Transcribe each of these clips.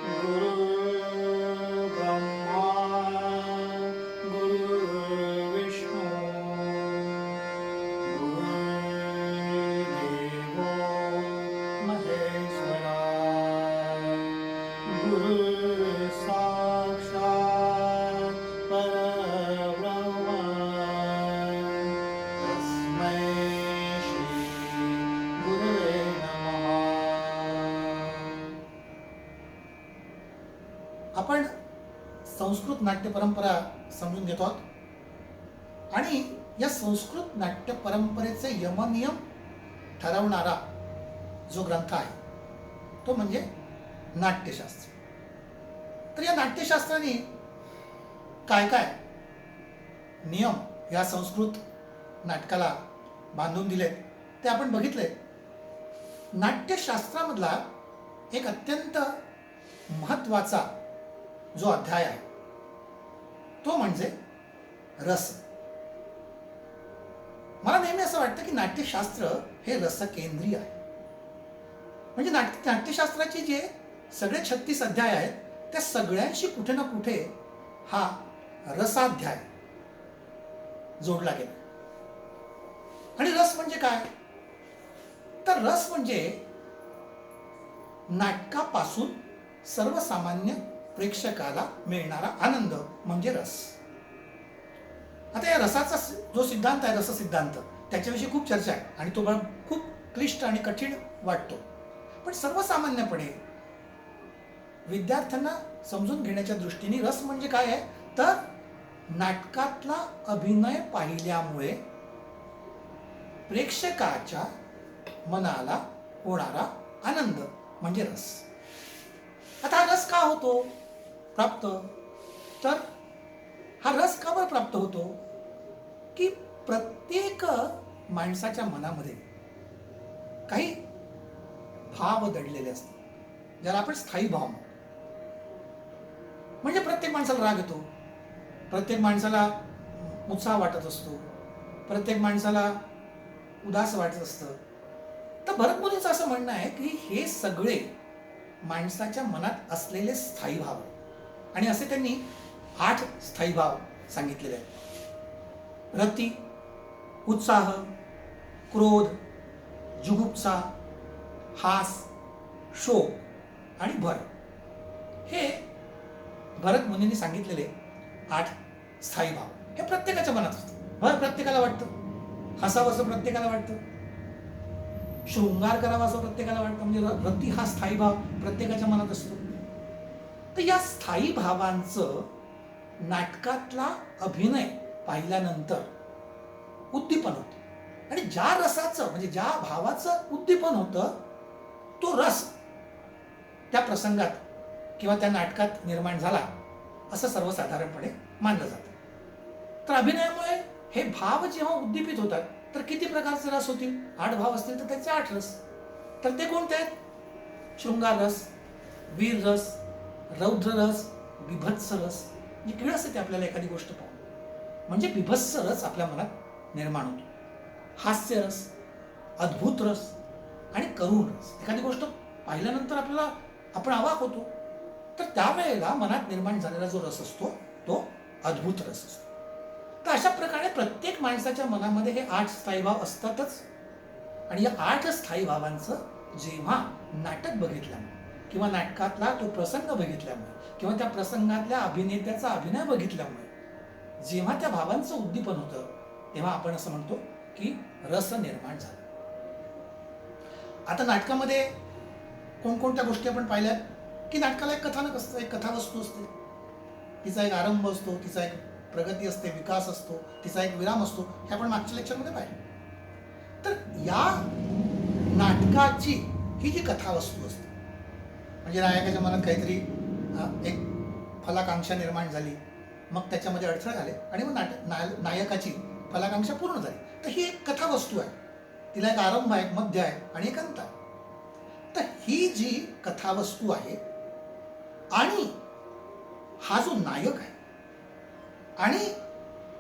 गुरु ब्रह्मा गुरुर्विष्णू गुरुर्देवो महेश्वरा गुरु साक्षात् परब्रह्म तस्मै श्री गुरवे नमः. आपण संस्कृत नाट्य परंपरा समजून घेतो आहोत आणि या संस्कृत नाट्य परंपरेचे यमनियम ठरवणारा जो ग्रंथ आहे तो म्हणजे नाट्यशास्त्र. तर या नाट्यशास्त्राने काय काय नियम या संस्कृत नाटकाला बांधून दिलेत ते आपण बघितले. नाट्यशास्त्रामधला एक अत्यंत महत्त्वाचा जो अध्याय आहे तो म्हणजे रस. मला नेहमी असं वाटतं की नाट्यशास्त्र हे रसकेंद्रीय आहे. म्हणजे नाट्यशास्त्राचे जे सगळे 36 अध्याय आहेत त्या सगळ्यांशी कुठे ना कुठे हा रसाध्याय जोडला गेला. आणि रस म्हणजे काय? तर रस म्हणजे नाटकापासून सर्वसामान्य प्रेक्षकाला मिळणारा आनंद म्हणजे रस. आता या रसाचा जो सिद्धांत आहे, रस सिद्धांत, त्याच्याविषयी खूप चर्चा आहे आणि तो खूप क्लिष्ट आणि कठीण वाटतो. पण सर्वसामान्यपणे विद्यार्थ्यांना समजून घेण्याच्या दृष्टीने रस म्हणजे काय आहे तर नाटकातला अभिनय पाहिल्यामुळे प्रेक्षकाच्या मनाला होणारा आनंद म्हणजे रस. आता हा रस का होतो प्राप्त? तर हा रस का बरं प्राप्त होतो की प्रत्येक माणसाच्या मनामध्ये काही भाव दडलेले असतात ज्याला आपण स्थायी भाव म्हणतो. म्हणजे प्रत्येक माणसाला राग येतो, प्रत्येक माणसाला उत्साह वाटत असतो, प्रत्येक माणसाला उदास वाटत असतं. तर भरत मुनीचं असं म्हणणं आहे की हे सगळे माणसाच्या मनात असलेले स्थायी भाव आणि असे त्यांनी 8 स्थायी भाव सांगितलेले आहेत. रती, उत्साह, क्रोध, जुगुप्सा, हास, शोक आणि भय हे भरत मुनींनी सांगितलेले 8 स्थायी भाव. हे प्रत्येकाच्या मनात असतं. भय प्रत्येकाला वाटतं, हसावं असं प्रत्येकाला वाटतं, शृंगार करावा असं प्रत्येकाला वाटतं. म्हणजे रती हा स्थायी भाव प्रत्येकाच्या मनात असतो. तर या स्थायी भावांचं नाटकातला अभिनय पाहिल्यानंतर उद्दीपन होतं आणि ज्या रसाचं म्हणजे ज्या भावाचं उद्दीपन होतं तो रस त्या प्रसंगात किंवा त्या नाटकात निर्माण झाला असं सर्वसाधारणपणे मानलं जातं. तर अभिनयामुळे हे भाव जेव्हा उद्दीपित होतात तर किती प्रकारचे रस होतील? 8 भाव असतील तर त्याचे 8 रस. तर ते कोणते आहेत? शृंगार रस, वीर रस, रौद्र रस, बिभत्स रस. म्हणजे किळस येते आपल्याला एखादी गोष्ट पाहून. म्हणजे बिभत्स रस आपल्या मनात निर्माण होतो. हास्य रस, अद्भुत रस आणि करुण रस. एखादी गोष्ट पाहिल्यानंतर आपल्याला आपण अवाक होतो. तर त्यावेळेला मनात निर्माण झालेला जो रस असतो तो अद्भुत रस असतो. तर अशा प्रकारे प्रत्येक माणसाच्या मनामध्ये हे 8 स्थायी भाव असतातच. आणि या 8 स्थायी भावांचं जेव्हा नाटक बघितल्यामुळे किंवा नाटकातला तो प्रसंग बघितल्यामुळे किंवा त्या प्रसंगातल्या अभिनेत्याचा अभिनय बघितल्यामुळे जेव्हा त्या भावांचं उद्दीपन होतं तेव्हा आपण असं म्हणतो की रस निर्माण झाला. आता नाटकामध्ये कोणकोणत्या गोष्टी आपण पाहिल्या की नाटकाला एक कथानक असतं, एक कथावस्तू असते, तिचा एक आरंभ असतो, तिचा एक प्रगती असते, विकास असतो, तिचा एक विराम असतो. हे आपण मागच्या लेक्चरमध्ये पाहिलं. तर या नाटकाची ही जी कथावस्तू असते म्हणजे नायकाच्या मनात काहीतरी एक फलाकांक्षा निर्माण झाली, मग त्याच्यामध्ये अडथळे आले आणि मग नायकाची फलाकांक्षा पूर्ण झाली. तर ही एक कथावस्तू आहे, तिला एक आरंभ आहे, एक मध्य आहे आणि एक अंत आहे. तर ही जी कथावस्तू आहे आणि हा जो नायक आहे आणि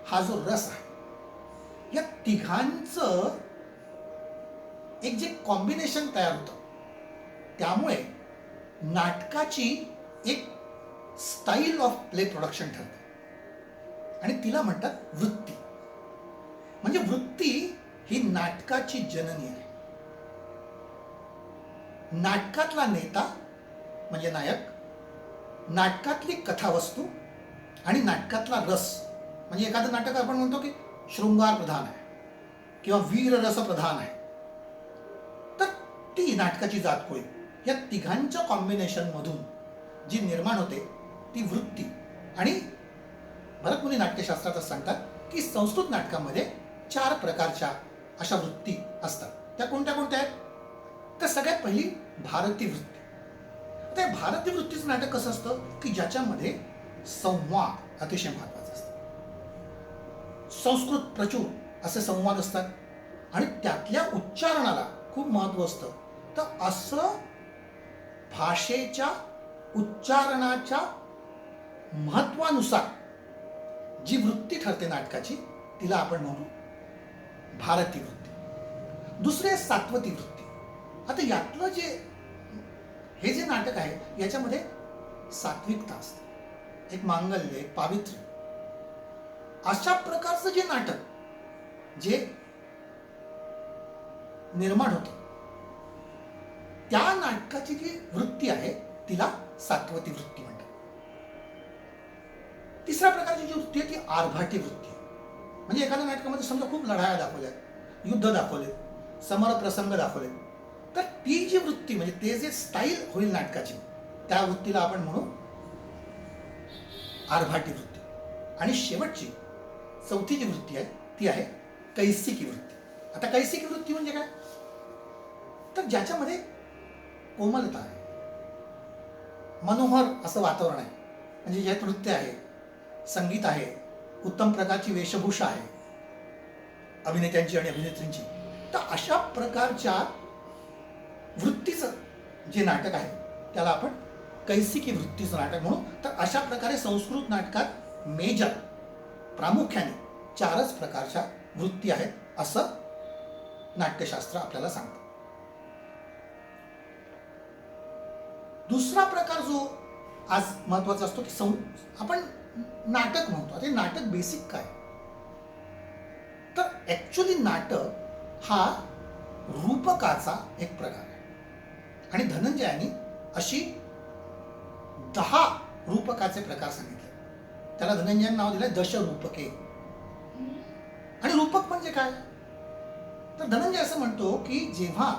हा जो रस आहे या तिघांचं एक जे कॉम्बिनेशन तयार होतं त्यामुळे नाटकाची एक स्टाईल ऑफ प्ले प्रोडक्शन ठरते आणि तिला म्हणतात वृत्ती. म्हणजे वृत्ती ही नाटकाची जननी आहे. नाटकातला नेता म्हणजे नायक, नाटकातली कथावस्तू आणि नाटकातला रस. म्हणजे एखादं नाटक आपण म्हणतो की शृंगार प्रधान आहे किंवा वीर रस प्रधान आहे, तर ती नाटकाची जातकोळी. या तिघांच्या कॉम्बिनेशन मधून जी निर्माण होते ती वृत्ती. आणि भरतमुनी नाट्यशास्त्रात सांगतात की संस्कृत नाटकामध्ये 4 प्रकारच्या अशा वृत्ती असतात. त्या कोणत्या कोणत्या आहेत? तर सगळ्यात पहिली भारती वृत्ती. आता भारतीय वृत्तीचं नाटक कसं असतं की ज्याच्यामध्ये संवाद अतिशय महत्वाचा असतो. संस्कृत प्रचूर असे संवाद असतात आणि त्यातल्या उच्चारणाला खूप महत्व असतं. तर असं भाषेच्या उच्चारणाच्या महत्वानुसार जी वृत्ती ठरते नाटकाची तिला आपण म्हणू भारती वृत्ती. दुसरी आहे सात्वती वृत्ती. आता यातलं हे जे नाटक आहे याच्यामध्ये सात्विकता असते, एक मांगल्य, एक पावित्र्य. अशा प्रकारचं जे नाटक जे निर्माण होतं त्या नाटकाची जी वृत्ती आहे तिला सात्वती वृत्ती म्हणतात. तिसऱ्या प्रकारची जी वृत्ती आहे ती आर्भाटी वृत्ती. म्हणजे एखाद्या नाटकामध्ये समजा खूप लढाया दाखवल्या, युद्ध दाखवले, समर प्रसंग दाखवले, तर ती जी वृत्ती म्हणजे ते जे स्टाईल होईल नाटकाची त्या वृत्तीला आपण म्हणू आर्भाटी वृत्ती. आणि शेवटची चौथी जी वृत्ती आहे ती आहे कैसिकी वृत्ती. आता कैसिकी वृत्ती म्हणजे काय? तर ज्याच्यामध्ये कोमलता आहे, मनोहर असं वातावरण आहे. म्हणजे ज्यात नृत्य आहे, संगीत आहे, उत्तम प्रकारची वेशभूषा आहे अभिनेत्यांची आणि अभिनेत्रींची. तर अशा प्रकारच्या वृत्तीचं जे नाटक आहे त्याला आपण कैसिकी वृत्तीचं नाटक म्हणू. तर अशा प्रकारे संस्कृत नाटकात मेजर प्रामुख्याने 4च प्रकारच्या वृत्ती आहेत असं नाट्यशास्त्र आपल्याला सांगतं. दुसरा प्रकार जो आज महत्वाचा असतो की आपण नाटक म्हणतो. ते नाटक बेसिक काय? तर ऍक्च्युली नाटक हा रूपकाचा एक प्रकार आहे आणि धनंजयांनी अशी 10 रूपकाचे प्रकार सांगितले. त्याला धनंजयांनी नाव दिलं दशरूपके. आणि रूपक म्हणजे काय? तर धनंजय असं म्हणतो की जेव्हा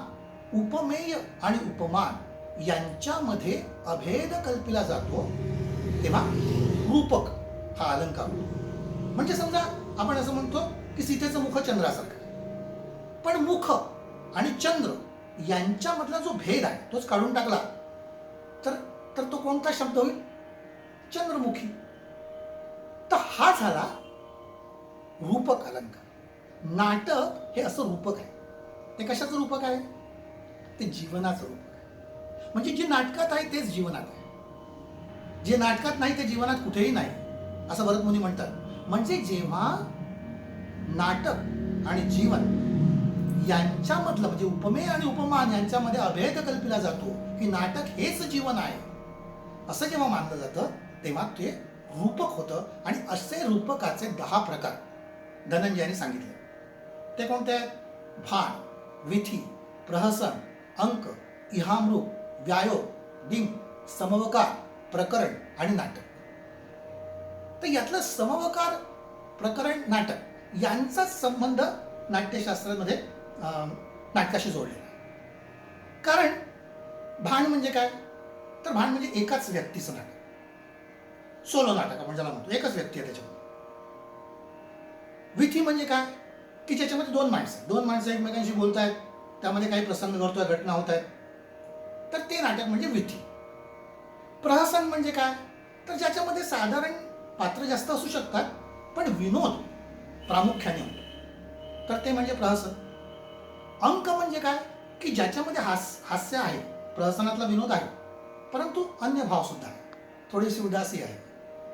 उपमेय आणि उपमान यांच्यामध्ये अभेद कल्पिला जातो तेव्हा रूपक हा अलंकार होतो. म्हणजे समजा आपण असं म्हणतो की सीतेचं मुख चंद्रासारखं, पण मुख आणि चंद्र यांच्यामधला जो भेद आहे तोच काढून टाकला तर तो कोणता शब्द होईल? चंद्रमुखी. तर हा झाला रूपक अलंकार. नाटक हे असं रूपक आहे. ते कशाचं रूपक आहे? ते जीवनाचं रूपक आहे. म्हणजे जे नाटकात आहे तेच जीवनात आहे, जे नाटकात नाही ते जीवनात कुठेही नाही असं भरतमुनी म्हणतात. म्हणजे जेव्हा नाटक आणि जीवन यांच्यामधलं म्हणजे उपमेय आणि उपमान यांच्यामध्ये अभेद कल्पिला जातो की नाटक हेच जीवन आहे असं जेव्हा मानलं जातं तेव्हा ते रूपक होतं. आणि असे रूपकाचे 10 प्रकार धनंजयांनी सांगितले. ते कोणते आहेत? भाण, विथी, प्रहसन, अंक, इहामृग, व्यायोग, डिंग, समवकार, प्रकरण आणि नाटक. तर यातलं समवकार, प्रकरण, नाटक यांचाच संबंध नाट्यशास्त्रामध्ये नाटकाशी जोडलेला आहे. कारण भाण म्हणजे काय? तर भाण म्हणजे एकाच व्यक्तीचं नाटक, सोलो नाटक आपण ज्याला म्हणतो, एकच व्यक्ती आहे त्याच्यामध्ये. विथी म्हणजे काय? की ज्याच्यामध्ये दोन माणसं एकमेकांशी बोलत आहेत, त्यामध्ये काही प्रसंग घडतोय, घटना होत आहेत, तर ते नाटक म्हणजे विथी. प्रहसन म्हणजे काय? तर ज्याच्यामध्ये साधारण पात्र जास्त असू शकतात पण विनोद प्रामुख्याने होतो, तर ते म्हणजे प्रहसन. अंक म्हणजे काय? की ज्याच्यामध्ये हास्य आहे, प्रहसनातला विनोद आहे, परंतु अन्य भाव सुद्धा आहे. थोडीशी उदासी आहे,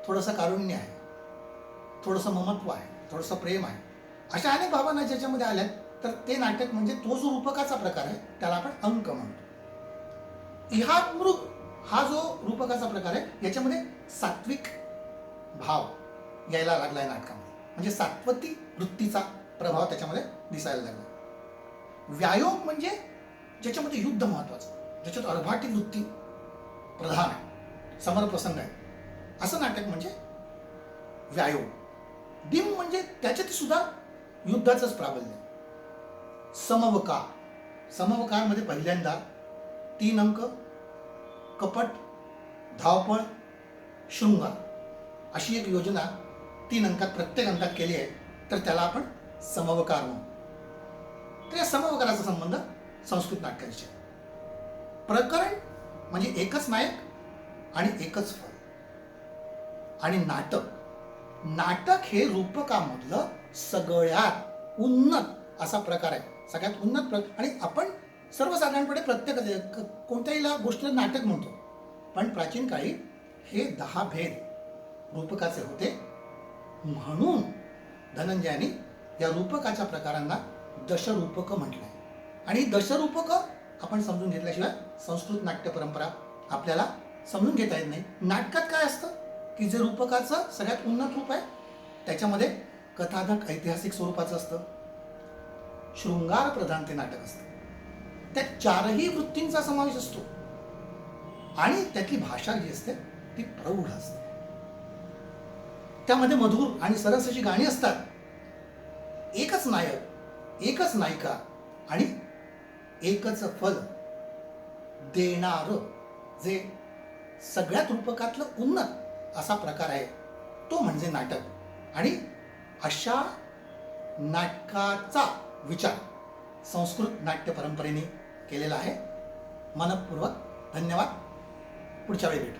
थोडंसं कारुण्य आहे, थोडंसं ममत्व आहे, थोडंसं प्रेम आहे. अशा अनेक भावना ज्याच्यामध्ये आल्यात तर ते नाटक म्हणजे तो जो रूपकाचा प्रकार आहे त्याला आपण अंक म्हणतो. इहामृग हा जो रूपकाचा प्रकार आहे याच्यामध्ये सात्विक भाव यायला लागलाय नाटकामध्ये, म्हणजे सात्वती वृत्तीचा प्रभाव त्याच्यामध्ये दिसायला लागला. व्यायोग म्हणजे ज्याच्यामध्ये युद्ध महत्वाचं, ज्याच्यात अर्भाटी वृत्ती प्रधान आहे, समरप्रसंग आहे, असं नाटक म्हणजे व्यायोग. डिम म्हणजे त्याच्यात सुद्धा युद्धाचंच प्राबल्य. समवकार, समवकारमध्ये पहिल्यांदा 3 अंक कपट, धावपळ, शृंगार अशी एक योजना 3 अंकात प्रत्येक अंकात केली आहे, तर त्याला आपण समवकार म्हणू. तर या समवकाराचा संबंध संस्कृत नाटकांशी. प्रकरण म्हणजे एकच नायक आणि एकच फल. आणि नाटक, नाटक हे रूपकामधलं सगळ्यात उन्नत असा प्रकार आहे, सगळ्यात उन्नत प्रकार. आणि आपण सर्वसाधारणपणे प्रत्येक कोणत्याही गोष्टीला नाटक म्हणतो, पण प्राचीन काळी हे 10 भेद रूपकाचे होते. म्हणून धनंजयाने या रूपकाच्या प्रकारांना दशरूपक म्हटलंय. आणि दशरूपक आपण समजून घेतल्याशिवाय संस्कृत नाट्य परंपरा आपल्याला समजून घेता येत नाही. नाटकात काय असतं की जे रूपकाचं सगळ्यात उन्नत रूप आहे त्याच्यामध्ये कथानक ऐतिहासिक स्वरूपाचं असतं, शृंगार प्रधान ते नाटक असतं, त्यात 4ही वृत्तींचा समावेश असतो आणि त्यातली भाषा जी असते ती प्रौढ असते. त्यामध्ये मधुर आणि सरस अशी गाणी असतात. एकच नायक, एकच नायिका आणि एकच फल देणार जे सगळ्यात रूपकातलं उन्नत असा प्रकार आहे तो म्हणजे नाटक. आणि अशा नाटकाचा विचार संस्कृत नाट्य परंपरेने केलेला आहे. मनपूर्वक धन्यवाद. पुढच्या वेळी भेटू.